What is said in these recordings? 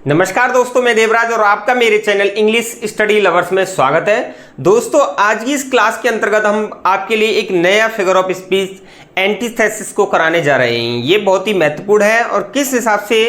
नमस्कार दोस्तों, मैं देवराज और आपका मेरे चैनल इंग्लिश स्टडी लवर्स में स्वागत है। दोस्तों, आज की इस क्लास के अंतर्गत हम आपके लिए एक नया फिगर ऑफ स्पीच एंटीथेसिस को कराने जा रहे हैं। ये बहुत ही महत्वपूर्ण है और किस हिसाब से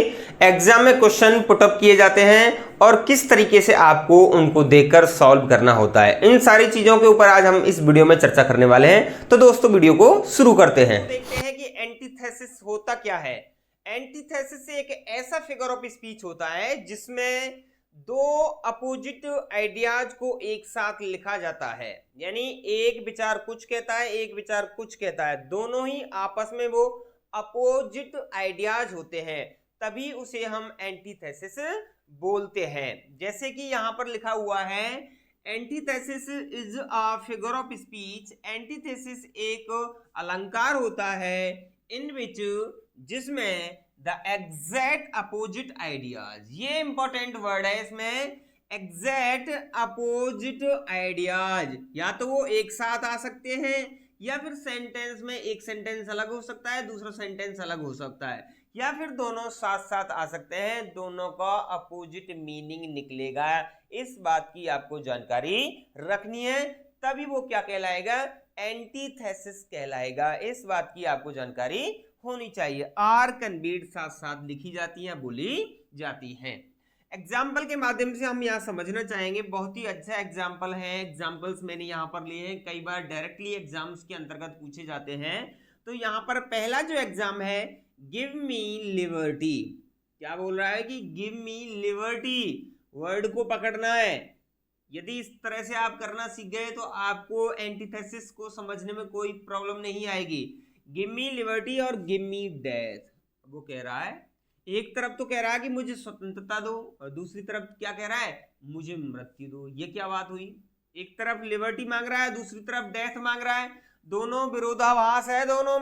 एग्जाम में क्वेश्चन पुटअप किए जाते हैं और किस तरीके से आपको उनको देखकर सॉल्व करना होता है, इन सारी चीजों के ऊपर आज हम इस वीडियो में चर्चा करने वाले हैं। तो दोस्तों, वीडियो को शुरू करते हैं। देखते हैं कि एंटीथेसिस होता क्या है। एंटीथेसिस एक ऐसा फिगर ऑफ स्पीच होता है जिसमें दो अपोजिट आइडियाज को एक साथ लिखा जाता है। यानी एक विचार कुछ कहता है, एक विचार कुछ कहता है, दोनों ही आपस में वो अपोजिट आइडियाज होते हैं, तभी उसे हम एंटीथेसिस बोलते हैं। जैसे कि यहां पर लिखा हुआ है, antithesis is a figure of speech. Antithesis एक अलंकार होता है इन विच, जिसमें द एग्जैक्ट अपोजिट आइडियाज, ये इंपॉर्टेंट वर्ड है इसमें, एग्जैक्ट अपोजिट आइडियाज, या तो वो एक साथ आ सकते हैं या फिर सेंटेंस में एक सेंटेंस अलग हो सकता है, दूसरा सेंटेंस अलग हो सकता है, या फिर दोनों साथ साथ आ सकते हैं, दोनों का अपोजिट मीनिंग निकलेगा। इस बात की आपको जानकारी रखनी है, तभी वो क्या कहलाएगा, एंटीथेसिस कहलाएगा। इस बात की आपको जानकारी होनी चाहिए। आर कन्वर्ट साथ साथ लिखी जाती है, बोली जाती है। एग्जाम्पल के माध्यम से हम यहाँ समझना चाहेंगे। बहुत ही अच्छा एग्जाम्पल है, एग्जाम्पल्स मैंने यहाँ पर लिए हैं, कई बार डायरेक्टली एग्जाम्स के अंतर्गत पूछे जाते हैं। तो यहाँ पर पहला जो एग्जाम है, गिव मी लिबर्टी। क्या बोल रहा है कि गिव मी लिबर्टी, वर्ड को पकड़ना है। यदि इस तरह से आप करना सीख गए तो आपको एंटीथेसिस को समझने में कोई प्रॉब्लम नहीं आएगी। गिव मी लिबर्टी और गिव मी डेथ। वो कह रहा है, एक तरफ तो कह रहा है कि मुझे स्वतंत्रता दो, और दूसरी तरफ क्या कह रहा है, मुझे मृत्यु दो। ये क्या बात हुई? एक तरफ लिबर्टी मांग रहा है, दूसरी तरफ डेथ मांग रहा है। दोनों विरोधाभास है, दोनों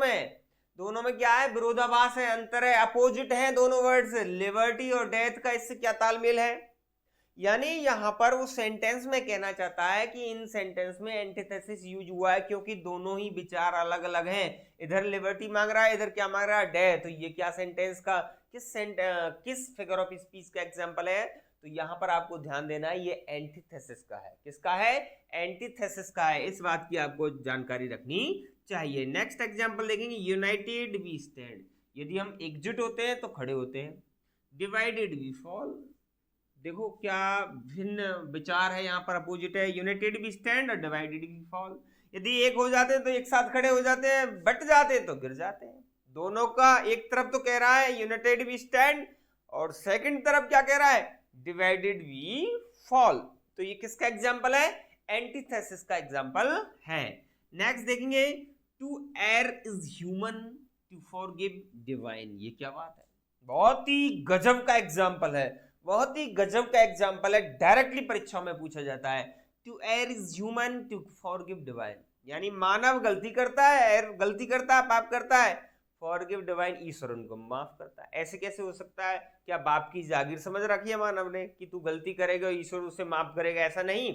में क्या है, विरोधाभास है, अंतर है, अपोजिट है दोनों वर्ड्स। लिबर्टी और डेथ का इससे क्या तालमेल है? यानी यहां पर वो सेंटेंस में कहना चाहता है कि इन सेंटेंस में एंटीथेसिस यूज हुआ है क्योंकि दोनों ही विचार अलग अलग हैं। इधर लिबर्टी मांग रहा है, इधर क्या मांग रहा है, डेथ। तो ये क्या सेंटेंस का किस फिगर ऑफ स्पीच का एग्जांपल है? तो यहां पर आपको ध्यान देना है, ये एंटीथेसिस का है। किसका है? एंटीथेसिस का है। इस बात की आपको जानकारी रखनी चाहिए। नेक्स्ट एग्जाम्पल देखेंगे, यूनाइटेड वी स्टैंड। यदि हम एकजुट होते हैं तो खड़े होते हैं, डिवाइडेड वी फॉल। देखो क्या भिन्न विचार है, यहाँ पर अपोजिट है। यूनाइटेड वी स्टैंड और डिवाइडेड वी फॉल। यदि एक हो जाते हैं तो एक साथ खड़े हो जाते हैं, बट जाते हैं तो गिर जाते हैं। दोनों का एक तरफ तो कह रहा है यूनाइटेड वी स्टैंड, और सेकंड तरफ क्या कह रहा है, डिवाइडेड वी फॉल। तो ये किसका एग्जाम्पल है? एंटीथेसिस का एग्जाम्पल है। नेक्स्ट देखेंगे, to err is human, to forgive divine. ये क्या बात है, बहुत ही गजब का एग्जाम्पल है, बहुत ही गजब का एग्जाम्पल है। डायरेक्टली परीक्षा में पूछा जाता है, to err is human, to forgive divine. यानी मानव गलती करता है, एयर गलती करता है, पाप करता है, फॉरगिव डिवाइन, ईश्वर उनको माफ करता है। ऐसे कैसे हो सकता है? क्या बाप की जागीर समझ रखी है मानव ने कि तू गलती करेगा ईश्वर उसे माफ करेगा? ऐसा नहीं।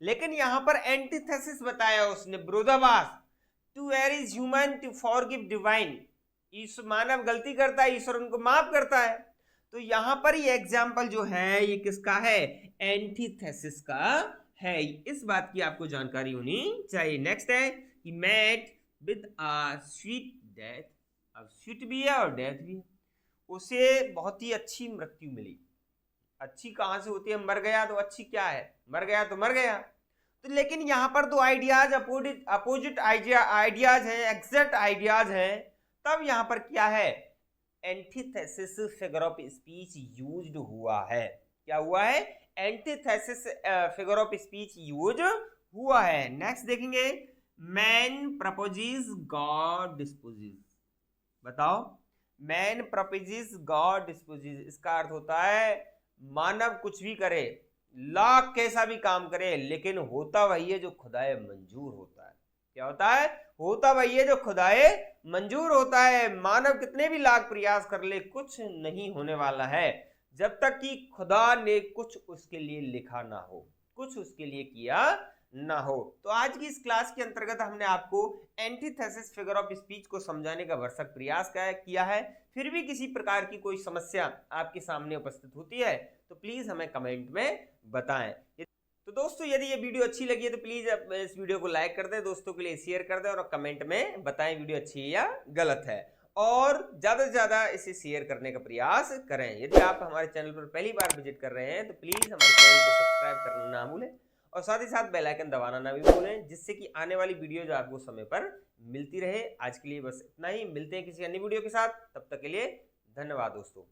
लेकिन यहां पर एंटीथेसिस बताया उसने, विरोधाभास। To err is human, to forgive divine. मानव गलती करता है, ईश्वर उनको माफ करता है। तो यहां पर ये एग्जाम्पल जो है, ये किसका है? एंटीथेसिस का है। इस बात की आपको जानकारी होनी चाहिए। नेक्स्ट है कि met with a sweet death. अब स्वीट भी है और डेथ भी है। उसे बहुत ही अच्छी मृत्यु मिली। अच्छी कहां से होती है? मर गया तो अच्छी क्या है, मर गया तो मर गया। तो लेकिन यहां पर दो आइडियाज अपोजिट आइडियाज हैं, एग्जैक्ट आइडियाज हैं, तब यहां पर क्या है, antithesis figure of speech used हुआ है। क्या हुआ है? Antithesis figure of speech use हुआ है। नेक्स्ट देखेंगे, मैन प्रपोजेस गॉड डिस्पोजेस। बताओ, मैन प्रपोजेस गॉड डिस्पोजेस, इसका अर्थ होता है मानव कुछ भी करे, लाख कैसा भी काम करे, लेकिन होता वही है जो खुदाए मंजूर होता है। क्या होता है? होता वही है जो खुदाए मंजूर होता है। मानव कितने भी लाख प्रयास कर ले, कुछ नहीं होने वाला है जब तक कि खुदा ने कुछ उसके लिए लिखा ना हो, कुछ उसके लिए किया ना हो। तो आज की इस क्लास के अंतर्गत हमने आपको एंटीथेसिस फिगर ऑफ स्पीच को समझाने का भरसक प्रयास किया है। फिर भी किसी प्रकार की कोई समस्या आपके सामने उपस्थित होती है तो प्लीज हमें कमेंट में बताएं। तो दोस्तों यदि ये वीडियो अच्छी लगी है तो प्लीज इस वीडियो को लाइक कर दें, दोस्तों के लिए शेयर कर दें और कमेंट में बताएं वीडियो अच्छी है या गलत है, और ज्यादा से ज्यादा इसे शेयर करने का प्रयास करें। यदि आप हमारे चैनल पर पहली बार विजिट कर रहे हैं तो प्लीज हमारे चैनल को सब्सक्राइब करना ना भूलें और साथ ही साथ बेल आइकन दबाना ना भी भूलें, जिससे कि आने वाली वीडियो जो आपको समय पर मिलती रहे। आज के लिए बस इतना ही, मिलते हैं किसी अन्य वीडियो के साथ, तब तक के लिए धन्यवाद दोस्तों।